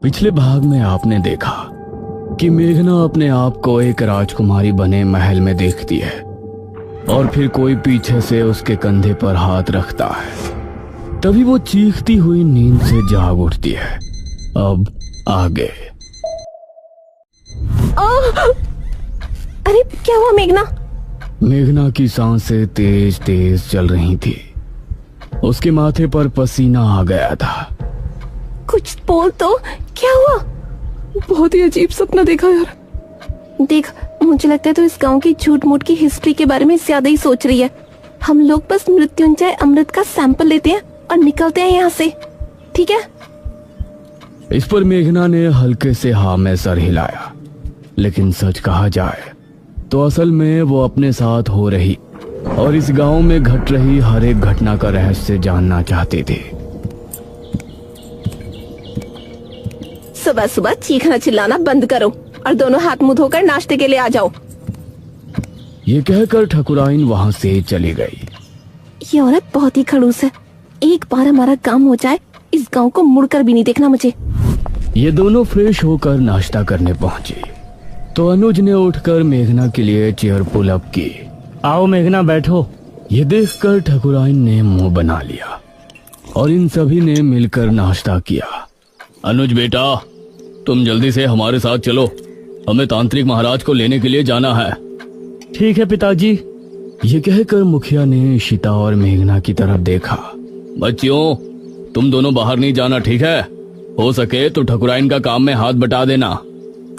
पिछले भाग में आपने देखा कि मेघना अपने आप को एक राजकुमारी बने महल में देखती है और फिर कोई पीछे से उसके कंधे पर हाथ रखता है। तभी वो चीखती हुई नींद से जाग उठती है। अब आगे। अरे क्या हुआ मेघना? मेघना की सांसें तेज तेज चल रही थी। उसके माथे पर पसीना आ गया था। कुछ बोल तो, क्या हुआ? बहुत ही अजीब सपना देखा यार। देख, मुझे लगता है तो इस गांव की झूठ मूठ की हिस्ट्री के बारे में ज्यादा ही सोच रही है। हम लोग बस मृत्युंजय अमृत का सैंपल लेते हैं और निकलते हैं यहाँ से, ठीक है? इस पर मेघना ने हल्के से हाँ में सर हिलाया। लेकिन सच कहा जाए तो असल में वो अपने साथ हो रही और इस गांव में घट रही हर एक घटना का रहस्य जानना चाहते थे। सुबह सुबह चीखना चिल्लाना बंद करो और दोनों हाथ मुंह धोकर नाश्ते के लिए आ जाओ। ये कहकर ठकुराइन वहां से चली गई। ये औरत बहुत ही खड़ूस है। एक बार हमारा काम हो जाए, इस गांव को मुड़कर भी नहीं देखना मुझे। ये दोनों फ्रेश होकर नाश्ता करने पहुंचे तो अनुज ने उठकर मेघना के लिए चेयर पुल अप की। आओ मेघना, बैठो। ये देखकर ठकुराइन ने मुंह बना लिया और इन सभी ने मिलकर नाश्ता किया। अनुज बेटा, तुम जल्दी से हमारे साथ चलो, हमें तांत्रिक महाराज को लेने के लिए जाना है। ठीक है पिताजी। ये कहकर मुखिया ने इशिता और मेघना की तरफ देखा। बच्चियों, तुम दोनों बाहर नहीं जाना, ठीक है? हो सके तो ठकुराइन का काम में हाथ बटा देना।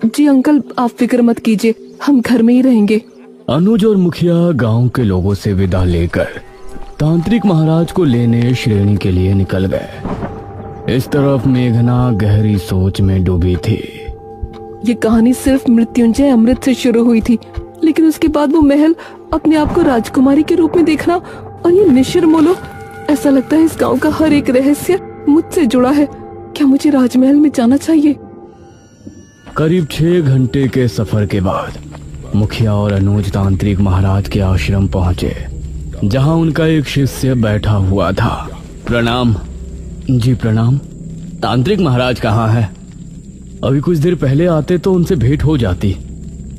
जी अंकल, आप फिक्र मत कीजिए, हम घर में ही रहेंगे। अनुज और मुखिया गांव के लोगों से विदा लेकर तांत्रिक महाराज को लेने श्रेणी के लिए निकल गए। इस तरफ मेघना गहरी सोच में डूबी थी। ये कहानी सिर्फ मृत्युंजय अमृत से शुरू हुई थी, लेकिन उसके बाद वो महल, अपने आप को राजकुमारी के रूप में देखना और ये निशिर मोलो, ऐसा लगता है इस गांव का हर एक रहस्य मुझसे जुड़ा है। क्या मुझे राजमहल में जाना चाहिए? करीब 6 घंटे के सफर के बाद मुखिया और अनुज तांत्रिक महाराज के आश्रम पहुंचे, जहां उनका एक शिष्य बैठा हुआ था। प्रणाम। जी प्रणाम। तांत्रिक महाराज कहाँ है? अभी कुछ देर पहले आते तो उनसे भेंट हो जाती।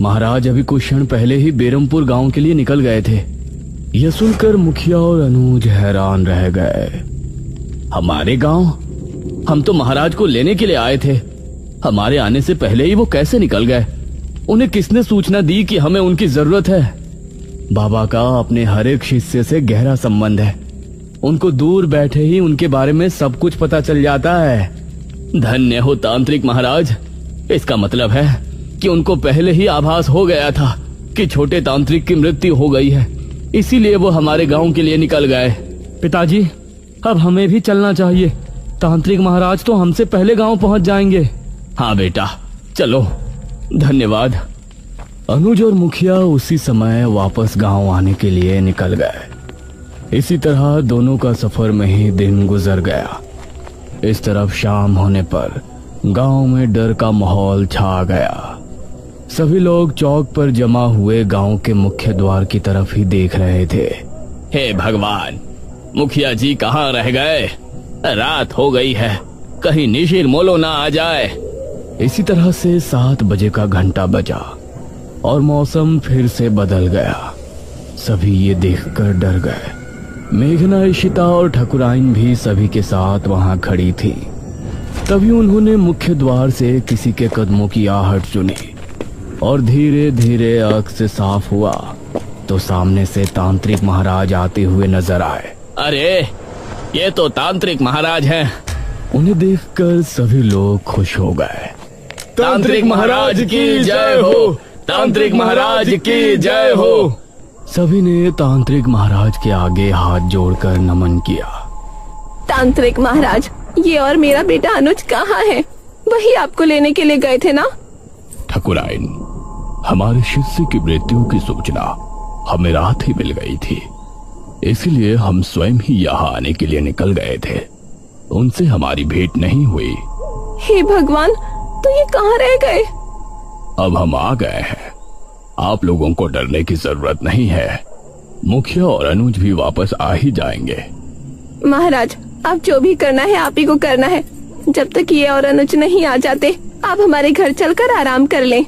महाराज अभी कुछ क्षण पहले ही बेरमपुर गांव के लिए निकल गए थे। यह सुनकर मुखिया और अनुज हैरान रह गए। हमारे गांव? हम तो महाराज को लेने के लिए आए थे। हमारे आने से पहले ही वो कैसे निकल गए? उन्हें किसने सूचना दी कि हमें उनकी जरूरत है? बाबा का अपने हर एक शिष्य से गहरा संबंध है। उनको दूर बैठे ही उनके बारे में सब कुछ पता चल जाता है। धन्य हो तांत्रिक महाराज। इसका मतलब है कि उनको पहले ही आभास हो गया था कि छोटे तांत्रिक की मृत्यु हो गई है, इसीलिए वो हमारे गांव के लिए निकल गए। पिताजी, अब हमें भी चलना चाहिए। तांत्रिक महाराज तो हमसे पहले गांव पहुंच जाएंगे। हाँ बेटा, चलो। धन्यवाद। अनुज और मुखिया उसी समय वापस गांव आने के लिए निकल गए। इसी तरह दोनों का सफर में ही दिन गुजर गया। इस तरफ शाम होने पर गांव में डर का माहौल छा गया। सभी लोग चौक पर जमा हुए गांव के मुख्य द्वार की तरफ ही देख रहे थे। हे भगवान, मुखिया जी कहाँ रह गए? रात हो गई है, कहीं निशिर मोलो ना आ जाए। इसी तरह से 7 बजे का घंटा बजा और मौसम फिर से बदल गया। सभी ये देखकर डर गए। मेघना, इशिता और ठकुराइन भी सभी के साथ वहां खड़ी थी। तभी उन्होंने मुख्य द्वार से किसी के कदमों की आहट सुनी और धीरे धीरे आंख से साफ हुआ तो सामने से तांत्रिक महाराज आते हुए नजर आए। अरे, ये तो तांत्रिक महाराज हैं। उन्हें देखकर सभी लोग खुश हो गए। तांत्रिक महाराज की जय हो! तांत्रिक महाराज की जय हो! सभी ने तांत्रिक महाराज के आगे हाथ जोड़कर नमन किया। तांत्रिक महाराज, ये और मेरा बेटा अनुज कहाँ है? वही आपको लेने के लिए गए थे ना? ठकुराइन, हमारे शिष्य की मृत्यु की सूचना हमें रात ही मिल गई थी, इसलिए हम स्वयं ही यहाँ आने के लिए निकल गए थे। उनसे हमारी भेंट नहीं हुई। हे भगवान, तो ये कहाँ रह गए? अब हम आ गए हैं। आप लोगों को डरने की जरूरत नहीं है। मुखिया और अनुज भी वापस आ ही जाएंगे। महाराज, आप जो भी करना है आप ही को करना है। जब तक ये और अनुज नहीं आ जाते आप हमारे घर चलकर आराम कर लें।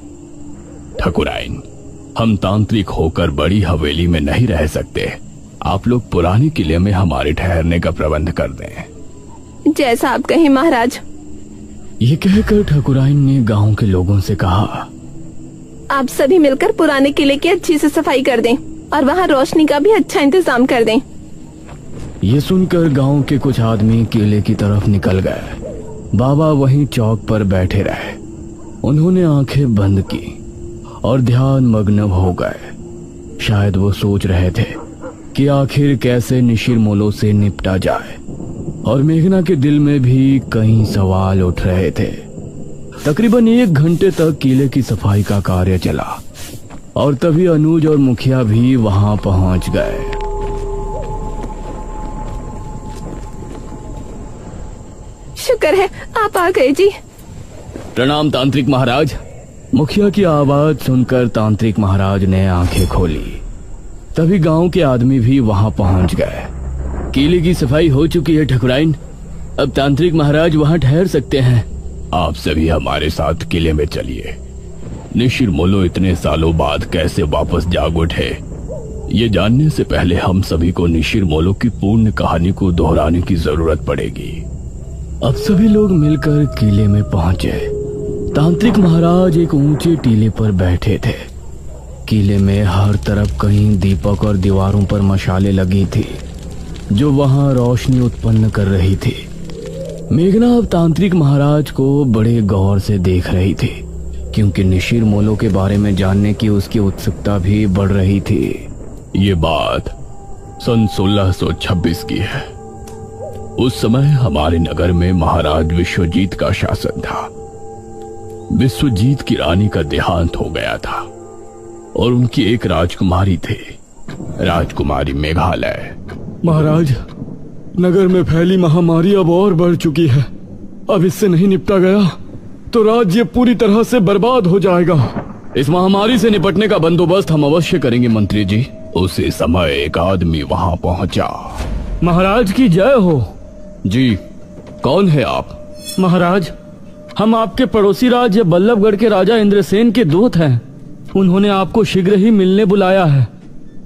ठकुराइन, हम तांत्रिक होकर बड़ी हवेली में नहीं रह सकते। आप लोग पुराने किले में हमारे ठहरने का प्रबंध कर दें। जैसा आप कहें महाराज। ये कहकर ठकुराइन ने गांव के लोगों से कहा, आप सभी मिलकर पुराने किले की अच्छी से सफाई कर दें और वहाँ रोशनी का भी अच्छा इंतजाम कर दें। ये सुनकर गांव के कुछ आदमी किले की तरफ निकल गए। बाबा वहीं चौक पर बैठे रहे। उन्होंने आंखें बंद की और ध्यान मग्न हो गए। शायद वो सोच रहे थे कि आखिर कैसे निशिरमोलो से निपटा जाए, और मेघना के दिल में भी कई सवाल उठ रहे थे। तकरीबन 1 घंटे तक किले की सफाई का कार्य चला और तभी अनुज और मुखिया भी वहां पहुंच गए। शुक्र है आप आ गए जी। प्रणाम तांत्रिक महाराज। मुखिया की आवाज सुनकर तांत्रिक महाराज ने आंखें खोली। तभी गांव के आदमी भी वहां पहुंच गए। किले की सफाई हो चुकी है ठकुराइन, अब तांत्रिक महाराज वहां ठहर सकते हैं। आप सभी हमारे साथ किले में चलिए। निशिरमोलो इतने सालों बाद कैसे वापस जाग उठे, ये जानने से पहले हम सभी को निशिरमोलो की पूर्ण कहानी को दोहराने की जरूरत पड़ेगी। अब सभी लोग मिलकर किले में पहुंचे। तांत्रिक महाराज एक ऊंचे टीले पर बैठे थे। किले में हर तरफ कहीं दीपक और दीवारों पर मशालें लगी थी जो वहां रोशनी उत्पन्न कर रही थी। मेघना अब तांत्रिक महाराज को बड़े गौर से देख रही थी, क्योंकि निशिरमोलो के बारे में जानने की उसकी उत्सुकता भी बढ़ रही थी। ये बात सन 1626 की है। उस समय हमारे नगर में महाराज विश्वजीत का शासन था। विश्वजीत की रानी का देहांत हो गया था और उनकी एक राजकुमारी थी, राजकुमारी मेघालय। महाराज, नगर में फैली महामारी अब और बढ़ चुकी है। अब इससे नहीं निपटा गया तो राज्य पूरी तरह से बर्बाद हो जाएगा। इस महामारी से निपटने का बंदोबस्त हम अवश्य करेंगे मंत्री जी। उसी समय एक आदमी वहां पहुंचा। महाराज की जय हो। जी, कौन है आप? महाराज, हम आपके पड़ोसी राज्य बल्लभगढ़ के राजा इंद्रसेन के दूत हैं। उन्होंने आपको शीघ्र ही मिलने बुलाया है।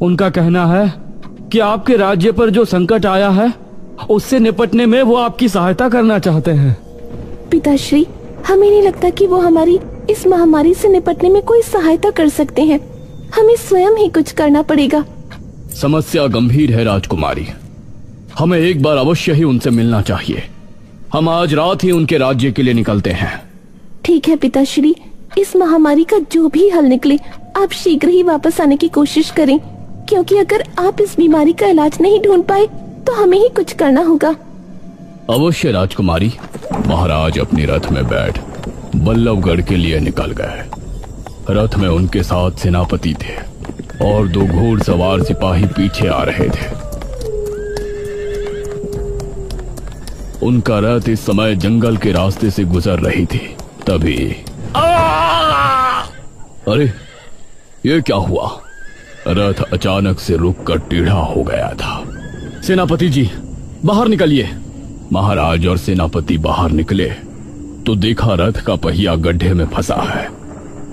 उनका कहना है कि आपके राज्य पर जो संकट आया है उससे निपटने में वो आपकी सहायता करना चाहते हैं। पिताश्री, हमें नहीं लगता कि वो हमारी इस महामारी से निपटने में कोई सहायता कर सकते हैं। हमें स्वयं ही कुछ करना पड़ेगा। समस्या गंभीर है राजकुमारी, हमें एक बार अवश्य ही उनसे मिलना चाहिए। हम आज रात ही उनके राज्य के लिए निकलते हैं। ठीक है पिताश्री, इस महामारी का जो भी हल निकले आप शीघ्र ही वापस आने की कोशिश करें, क्योंकि अगर आप इस बीमारी का इलाज नहीं ढूंढ पाए तो हमें ही कुछ करना होगा। अवश्य राजकुमारी। महाराज अपनी रथ में बैठ बल्लभगढ़ के लिए निकल गए। रथ में उनके साथ सेनापति थे और 2 घोड़सवार सिपाही पीछे आ रहे थे। उनका रथ इस समय जंगल के रास्ते से गुजर रही थी। तभी अरे, ये क्या हुआ? रथ अचानक से रुककर टेढ़ा हो गया था। सेनापति जी, बाहर निकलिए। महाराज और सेनापति बाहर निकले तो देखा रथ का पहिया गड्ढे में फंसा है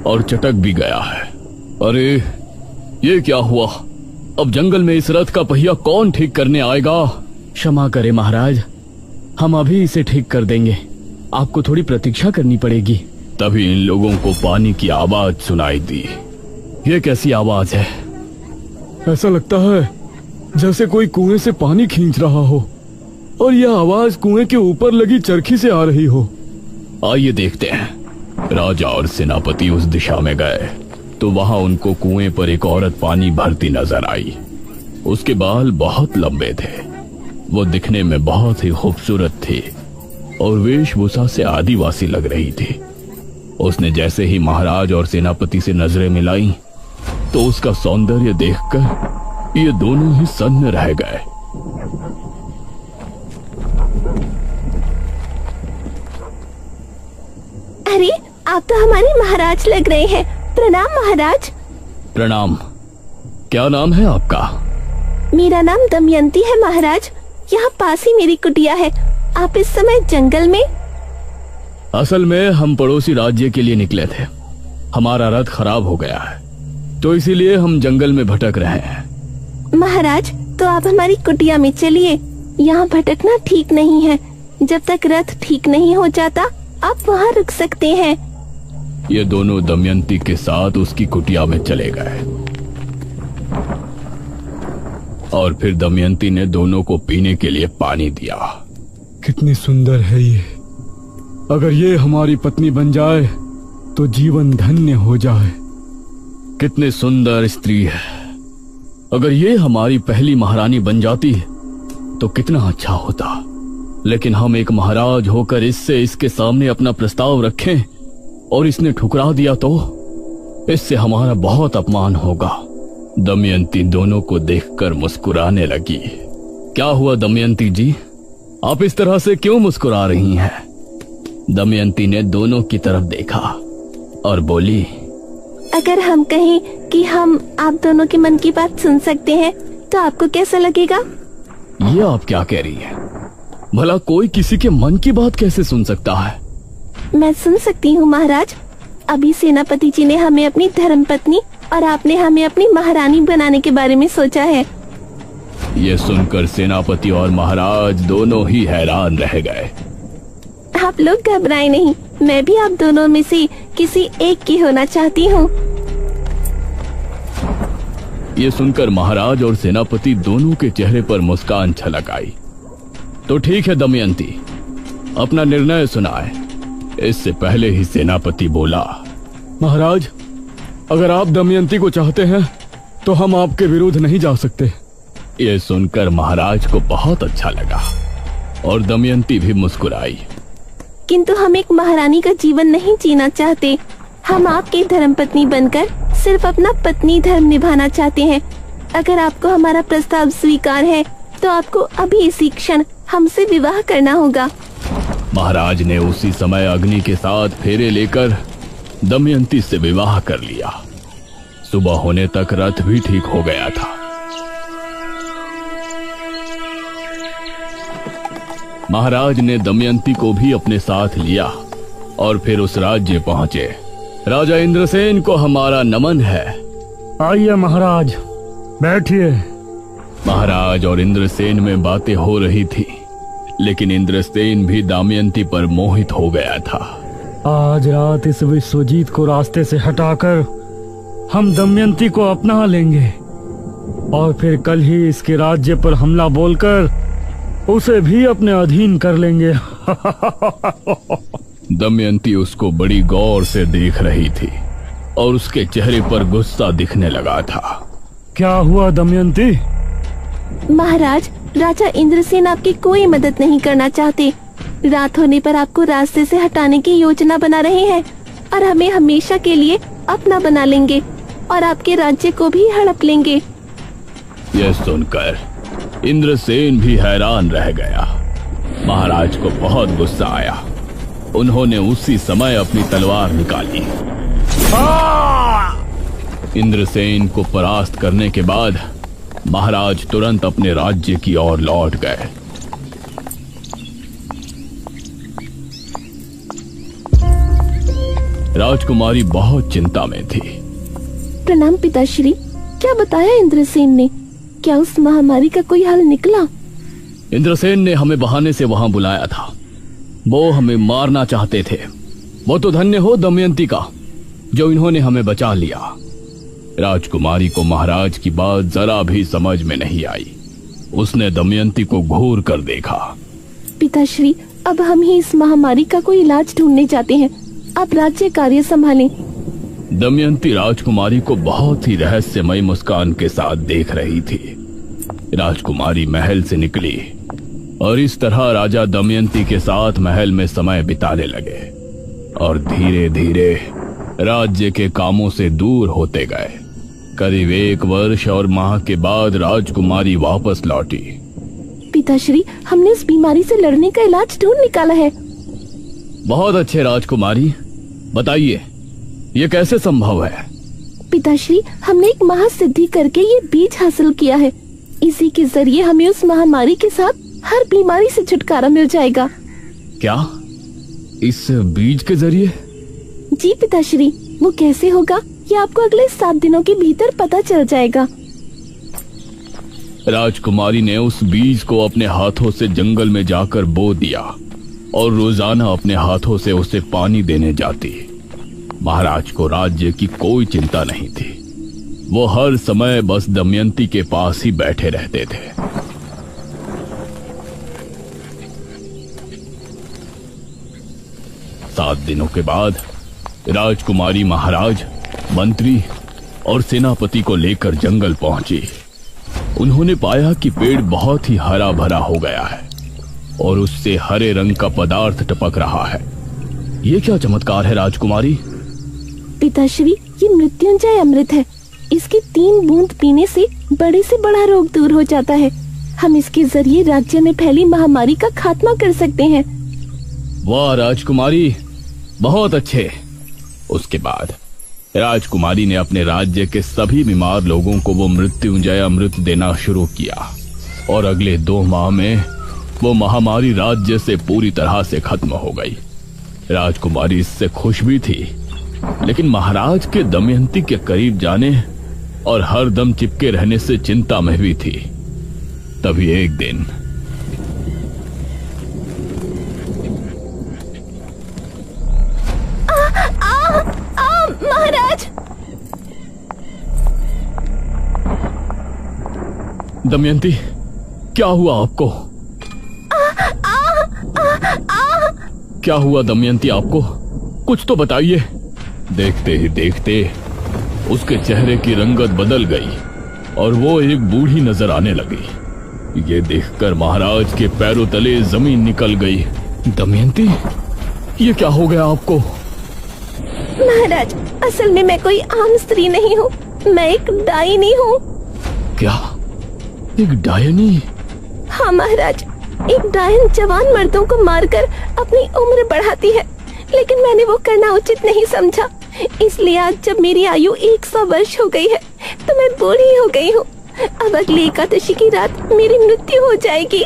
और चटक भी गया है। अरे, ये क्या हुआ? अब जंगल में इस रथ का पहिया कौन ठीक करने आएगा? क्षमा करें महाराज, हम अभी इसे ठीक कर देंगे। आपको थोड़ी प्रतीक्षा करनी पड़ेगी। तभी इन लोगों को पानी की आवाज सुनाई दी। ये कैसी आवाज है? ऐसा लगता है जैसे कोई कुएं से पानी खींच रहा हो, और यह आवाज कुएं के ऊपर लगी चरखी से आ रही हो। आइए देखते हैं। राजा और सेनापति उस दिशा में गए तो वहां उनको कुएं पर एक औरत पानी भरती नजर आई। उसके बाल बहुत लंबे थे, वो दिखने में बहुत ही खूबसूरत थी और वेशभूषा से आदिवासी लग रही थी। उसने जैसे ही महाराज और सेनापति से नजरें मिलाई तो उसका सौंदर्य देखकर ये दोनों ही सन्न रह गए। अरे, आप तो हमारे महाराज लग रहे हैं। प्रणाम महाराज। प्रणाम। क्या नाम है आपका? मेरा नाम दमयंती है महाराज। यहाँ पास ही मेरी कुटिया है। आप इस समय जंगल में? असल में हम पड़ोसी राज्य के लिए निकले थे। हमारा रथ खराब हो गया है, तो इसीलिए हम जंगल में भटक रहे हैं। महाराज, तो आप हमारी कुटिया में चलिए। यहाँ भटकना ठीक नहीं है। जब तक रथ ठीक नहीं हो जाता आप वहाँ रुक सकते हैं। ये दोनों दमयंती के साथ उसकी कुटिया में चले गए और फिर दमयंती ने दोनों को पीने के लिए पानी दिया। कितनी सुंदर है ये। अगर ये हमारी पत्नी बन जाए तो जीवन धन्य हो जाए। कितनी सुंदर स्त्री है। अगर ये हमारी पहली महारानी बन जाती तो कितना अच्छा होता। लेकिन हम एक महाराज होकर इसके सामने अपना प्रस्ताव रखें और इसने ठुकरा दिया तो इससे हमारा बहुत अपमान होगा। दमयंती दोनों को देखकर मुस्कुराने लगी। क्या हुआ दमयंती जी, आप इस तरह से क्यों मुस्कुरा रही हैं? दमयंती ने दोनों की तरफ देखा और बोली, अगर हम कहें कि हम आप दोनों के मन की बात सुन सकते हैं तो आपको कैसा लगेगा? ये आप क्या कह रही हैं? भला कोई किसी के मन की बात कैसे सुन सकता है? मैं सुन सकती हूँ महाराज। अभी सेनापति जी ने हमें अपनी धर्मपत्नी और आपने हमें अपनी महारानी बनाने के बारे में सोचा है। ये सुनकर सेनापति और महाराज दोनों ही हैरान रह गए। आप लोग घबराएं नहीं, मैं भी आप दोनों में से किसी एक की होना चाहती हूँ। ये सुनकर महाराज और सेनापति दोनों के चेहरे पर मुस्कान छलक आई। तो ठीक है दमयंती, अपना निर्णय सुनाए। इससे पहले ही सेनापति बोला, महाराज, अगर आप दमयंती को चाहते हैं तो हम आपके विरुद्ध नहीं जा सकते। ये सुनकर महाराज को बहुत अच्छा लगा और दमयंती भी मुस्कुराई। किंतु हम एक महारानी का जीवन नहीं जीना चाहते। हम आपकी धर्मपत्नी बनकर सिर्फ अपना पत्नी धर्म निभाना चाहते हैं। अगर आपको हमारा प्रस्ताव स्वीकार है तो आपको अभी इसी क्षण हमसे विवाह करना होगा। महाराज ने उसी समय अग्नि के साथ फेरे लेकर दमयंती से विवाह कर लिया। सुबह होने तक रथ भी ठीक हो गया था। महाराज ने दमयंती को भी अपने साथ लिया और फिर उस राज्य पहुंचे। राजा इंद्रसेन को हमारा नमन है। आइए महाराज, बैठिए। महाराज और इंद्रसेन में बातें हो रही थी, लेकिन इंद्रसेन भी दमयंती पर मोहित हो गया था। आज रात इस विश्वजीत को रास्ते से हटाकर हम दमयंती को अपना लेंगे और फिर कल ही इसके राज्य पर हमला बोलकर उसे भी अपने अधीन कर लेंगे। दमयंती उसको बड़ी गौर से देख रही थी और उसके चेहरे पर गुस्सा दिखने लगा था। क्या हुआ दमयंती? महाराज, राजा इंद्रसेन आपकी कोई मदद नहीं करना चाहते। रात होने पर आपको रास्ते से हटाने की योजना बना रहे हैं और हमें हमेशा के लिए अपना बना लेंगे और आपके राज्य को भी हड़प लेंगे। यह सुनकर इंद्रसेन भी हैरान रह गया। महाराज को बहुत गुस्सा आया। उन्होंने उसी समय अपनी तलवार निकाली। इंद्रसेन को परास्त करने के बाद महाराज तुरंत अपने राज्य की ओर लौट गए। राजकुमारी बहुत चिंता में थी। प्रणाम पिताश्री। क्या बताया इंद्रसेन ने? क्या उस महामारी का कोई हल निकला? इंद्रसेन ने हमें बहाने से वहां बुलाया था। वो हमें मारना चाहते थे। वो तो धन्य हो दमयंती का जो इन्होंने हमें बचा लिया। राजकुमारी को महाराज की बात जरा भी समझ में नहीं आई। उसने दमयंती को घूर कर देखा। पिताश्री, अब हम ही इस महामारी का कोई इलाज ढूंढने जाते हैं। आप राज्य कार्य संभालें। दमयंती राजकुमारी को बहुत ही रहस्यमय मुस्कान के साथ देख रही थी। राजकुमारी महल से निकली और इस तरह राजा दमयंती के साथ महल में समय बिताने लगे और धीरे धीरे राज्य के कामों से दूर होते गए। करीब 1 वर्ष और माह के बाद राजकुमारी वापस लौटी। पिताश्री, हमने उस बीमारी से लड़ने का इलाज ढूंढ निकाला है। बहुत अच्छे राजकुमारी, बताइए ये कैसे संभव है? पिताश्री, हमने एक महासिद्धि करके ये बीज हासिल किया है। इसी के जरिए हमें उस महामारी के साथ हर बीमारी से छुटकारा मिल जाएगा। क्या इस बीज के जरिए? जी पिताश्री, वो कैसे होगा ये आपको अगले 7 दिनों के भीतर पता चल जाएगा। राजकुमारी ने उस बीज को अपने हाथों से जंगल में जाकर बो दिया और रोजाना अपने हाथों से उसे पानी देने जाती। महाराज को राज्य की कोई चिंता नहीं थी। वो हर समय बस दमयंती के पास ही बैठे रहते थे। 7 दिनों के बाद राजकुमारी महाराज, मंत्री और सेनापति को लेकर जंगल पहुंची। उन्होंने पाया कि पेड़ बहुत ही हरा भरा हो गया है और उससे हरे रंग का पदार्थ टपक रहा है। ये क्या चमत्कार है राजकुमारी? पिताश्री, ये मृत्युंजय अमृत है। इसकी 3 बूंद पीने से बड़े से बड़ा रोग दूर हो जाता है। हम इसके जरिए राज्य में फैली महामारी का खात्मा कर सकते हैं। वाह राजकुमारी, बहुत अच्छे। उसके बाद राजकुमारी ने अपने राज्य के सभी बीमार लोगों को वो मृत्युंजय अमृत देना शुरू किया और अगले 2 माह में वो महामारी राज्य से पूरी तरह से खत्म हो गई। राजकुमारी इससे खुश भी थी, लेकिन महाराज के दमयंती के करीब जाने और हर दम चिपके रहने से चिंता में भी थी। तभी एक दिन महाराज! दमयंती, क्या हुआ आपको? क्या हुआ दमयंती आपको? कुछ तो बताइए। देखते ही देखते उसके चेहरे की रंगत बदल गई और वो एक बूढ़ी नजर आने लगी। ये देखकर महाराज के पैरों तले जमीन निकल गई। दमयंती, ये क्या हो गया आपको? महाराज, असल में मैं कोई आम स्त्री नहीं हूँ, मैं एक डायनी हूँ। क्या? एक डायनी? हाँ महाराज, एक डायन जवान मर्दों को मारकर अपनी उम्र बढ़ाती है, लेकिन मैंने वो करना उचित नहीं समझा। इसलिए आज जब मेरी आयु 100 वर्ष हो गई है तो मैं बूढ़ी हो गई हूँ। अब अगली एकादशी की रात मेरी मृत्यु हो जाएगी।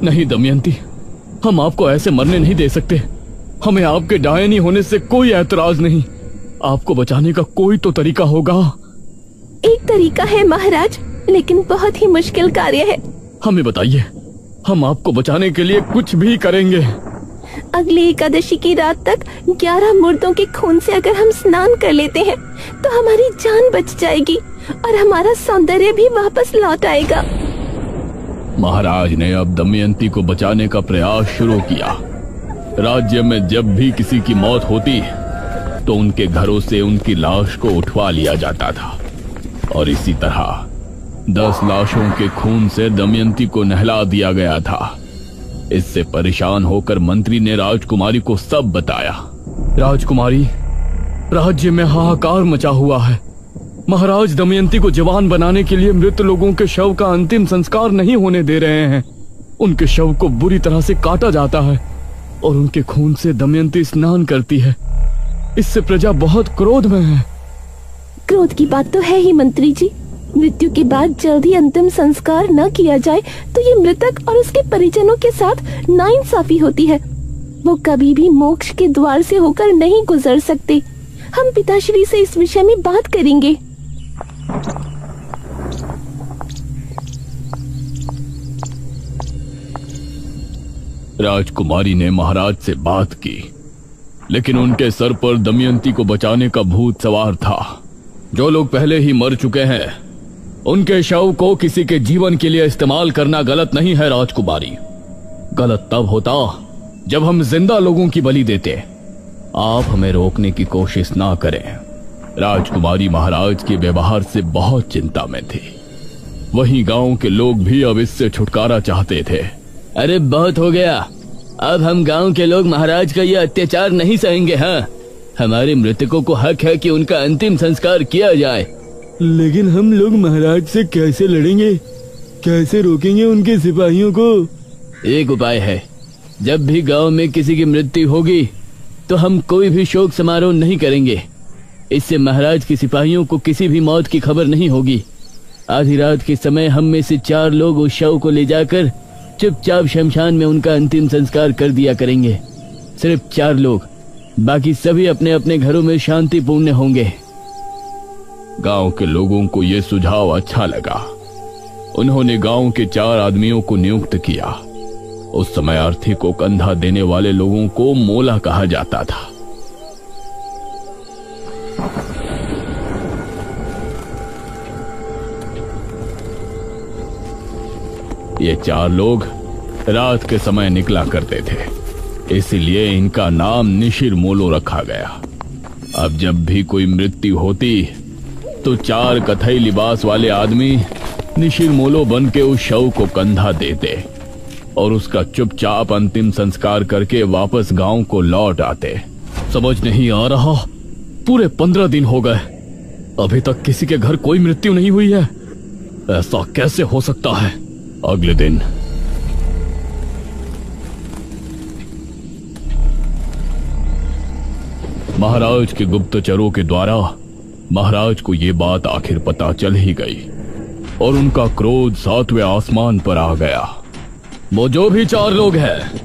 नहीं दमयंती, हम आपको ऐसे मरने नहीं दे सकते। हमें आपके डायनी होने से कोई ऐतराज नहीं। आपको बचाने का कोई तो तरीका होगा। एक तरीका है महाराज, लेकिन बहुत ही मुश्किल कार्य है। हमें बताइए, हम आपको बचाने के लिए कुछ भी करेंगे। अगली एकादशी की रात तक 11 मुर्दों के खून से अगर हम स्नान कर लेते हैं तो हमारी जान बच जाएगी और हमारा सौंदर्य भी वापस लौट आएगा। महाराज ने अब दमयंती को बचाने का प्रयास शुरू किया। राज्य में जब भी किसी की मौत होती तो उनके घरों से उनकी लाश को उठवा लिया जाता था और इसी तरह 10 लाशों के खून से दमयंती को नहला दिया गया था। इससे परेशान होकर मंत्री ने राजकुमारी को सब बताया। राजकुमारी, राज्य में हाहाकार मचा हुआ है। महाराज दमयंती को जवान बनाने के लिए मृत लोगों के शव का अंतिम संस्कार नहीं होने दे रहे हैं। उनके शव को बुरी तरह से काटा जाता है और उनके खून से दमयंती स्नान करती है। इससे प्रजा बहुत क्रोध में है। क्रोध की बात तो है ही मंत्री जी। मृत्यु के बाद जल्दी अंतिम संस्कार न किया जाए तो ये मृतक और उसके परिजनों के साथ नाइंसाफी होती है। वो कभी भी मोक्ष के द्वार से होकर नहीं गुजर सकते। हम पिताश्री से इस विषय में बात करेंगे। राजकुमारी ने महाराज से बात की, लेकिन उनके सर पर दमयंती को बचाने का भूत सवार था। जो लोग पहले ही मर चुके हैं उनके शव को किसी के जीवन के लिए इस्तेमाल करना गलत नहीं है राजकुमारी। गलत तब होता जब हम जिंदा लोगों की बलि देते। आप हमें रोकने की कोशिश ना करें। राजकुमारी महाराज के व्यवहार से बहुत चिंता में थी। वहीं गांव के लोग भी अब इससे छुटकारा चाहते थे। अरे बहुत हो गया, अब हम गांव के लोग महाराज का ये अत्याचार नहीं सहेंगे। हाँ, हमारे मृतकों को हक है कि उनका अंतिम संस्कार किया जाए। लेकिन हम लोग महाराज से कैसे लड़ेंगे? कैसे रोकेंगे उनके सिपाहियों को? एक उपाय है, जब भी गांव में किसी की मृत्यु होगी तो हम कोई भी शोक समारोह नहीं करेंगे। इससे महाराज के सिपाहियों को किसी भी मौत की खबर नहीं होगी। आधी रात के समय हम में से 4 लोग उस शव को ले जाकर चुपचाप शमशान में उनका अंतिम संस्कार कर दिया करेंगे। सिर्फ 4 लोग, बाकी सभी अपने अपने घरों में शांतिपूर्ण होंगे। गांव के लोगों को यह सुझाव अच्छा लगा। उन्होंने गांव के 4 आदमियों को नियुक्त किया। उस समय अर्थी को कंधा देने वाले लोगों को मोला कहा जाता था। ये 4 लोग रात के समय निकला करते थे, इसलिए इनका नाम निशिर मोलो रखा गया। अब जब भी कोई मृत्यु होती तो 4 कथई लिबास वाले आदमी निशिर मोलो बन के उस शव को कंधा देते और उसका चुपचाप अंतिम संस्कार करके वापस गांव को लौट आते। समझ नहीं आ रहा, पूरे 15 दिन हो गए, अभी तक किसी के घर कोई मृत्यु नहीं हुई है। ऐसा कैसे हो सकता है? अगले दिन महाराज के गुप्तचरों के द्वारा महाराज को यह बात आखिर पता चल ही गई और उनका क्रोध 7वें आसमान पर आ गया। वो जो भी 4 लोग हैं,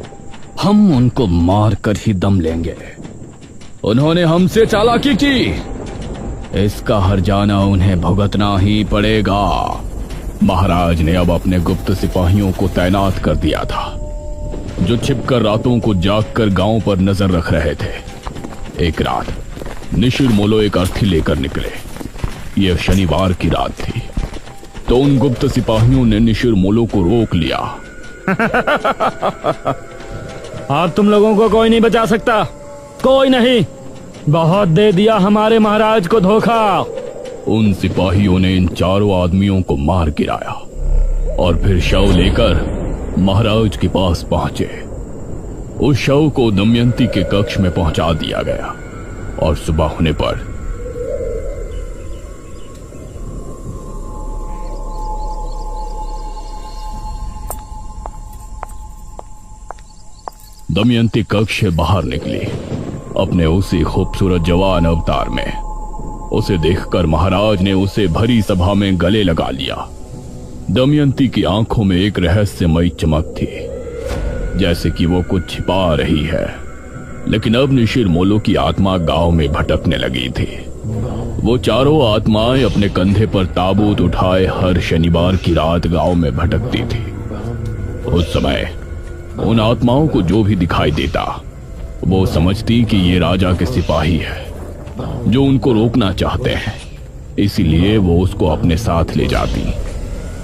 हम उनको मार कर ही दम लेंगे। उन्होंने हमसे चालाकी की, इसका हर्जाना उन्हें भुगतना ही पड़ेगा। महाराज ने अब अपने गुप्त सिपाहियों को तैनात कर दिया था, जो छिपकर रातों को जागकर गांव पर नजर रख रहे थे। एक रात निशिर मोलो एक अर्थी लेकर निकले। यह शनिवार की रात थी, तो उन गुप्त सिपाहियों ने निशिर मोलो को रोक लिया। अब तुम लोगों को कोई नहीं बचा सकता, कोई नहीं। बहुत दे दिया हमारे महाराज को धोखा। उन सिपाहियों ने इन 4 आदमियों को मार गिराया और फिर शव लेकर महाराज के पास पहुंचे। उस शव को दमयंती के कक्ष में पहुंचा दिया गया और सुबह होने पर दमयंती कक्ष से बाहर निकली, अपने उसी खूबसूरत जवान अवतार में। उसे देखकर महाराज ने उसे भरी सभा में गले लगा लिया। दमयंती की आंखों में एक रहस्यमयी चमक थी, जैसे कि वो कुछ छिपा रही है। लेकिन अब निशिर मोलो की आत्मा गांव में भटकने लगी थी। वो 4 आत्माएं अपने कंधे पर ताबूत उठाए हर शनिवार की रात गांव में भटकती थी। उस समय उन आत्माओं को जो भी दिखाई देता, वो समझती कि ये राजा के सिपाही है जो उनको रोकना चाहते हैं, इसीलिए वो उसको अपने साथ ले जाती।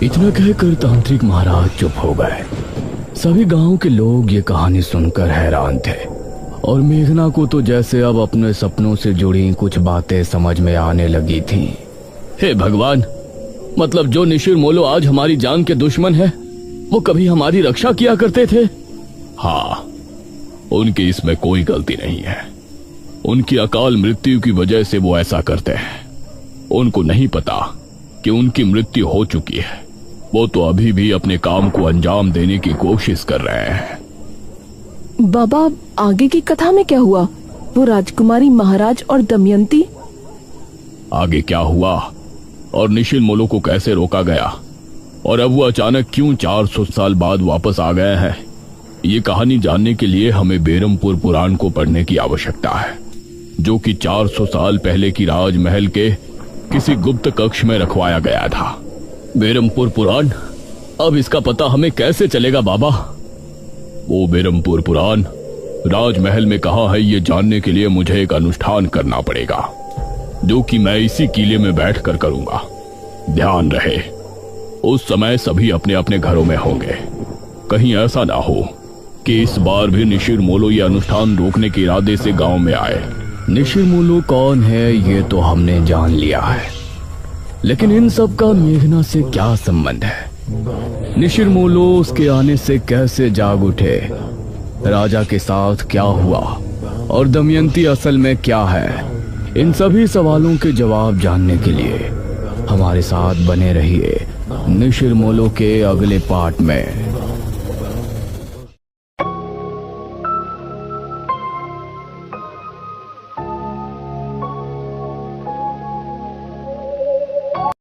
इतना कहकर तांत्रिक महाराज चुप हो गए। सभी गांव के लोग ये कहानी सुनकर हैरान थे और मेघना को तो जैसे अब अपने सपनों से जुड़ी कुछ बातें समझ में आने लगी थी। हे भगवान, मतलब जो निशिर मोलो आज हमारी जान के दुश्मन है, वो कभी हमारी रक्षा किया करते थे। हाँ, उनकी इसमें कोई गलती नहीं है। उनकी अकाल मृत्यु की वजह से वो ऐसा करते हैं। उनको नहीं पता कि उनकी मृत्यु हो चुकी है। वो तो अभी भी अपने काम को अंजाम देने की कोशिश कर रहे हैं। बाबा, आगे की कथा में क्या हुआ? वो राजकुमारी, महाराज और दमयंती? आगे क्या हुआ और निशिर मोलो को कैसे रोका गया और अब वो अचानक क्यों 400 साल बाद वापस आ गए हैं, ये कहानी जानने के लिए हमें बेरमपुर पुराण को पढ़ने की आवश्यकता है, जो कि 400 साल पहले की राजमहल के किसी गुप्त कक्ष में रखवाया गया था। बेरमपुर पुराण? अब इसका पता हमें कैसे चलेगा बाबा? वो बेरमपुर पुराण राजमहल में कहाँ है, ये जानने के लिए मुझे एक अनुष्ठान करना पड़ेगा, जो कि मैं इसी किले में बैठकर करूंगा। ध्यान रहे, उस समय सभी अपने अपने घरों में होंगे। कहीं ऐसा ना हो कि इस बार भी निशिर मोलो ये अनुष्ठान रोकने के इरादे से गांव में आए। निशिर मोलो कौन है ये तो हमने जान लिया है, लेकिन इन सब का मेघना से क्या संबंध है? निशिर मोलो उसके आने से कैसे जाग उठे, राजा के साथ क्या हुआ और दमयंती असल में क्या है? इन सभी सवालों के जवाब जानने के लिए हमारे साथ बने रहिए निशिर मोलो के अगले पार्ट में।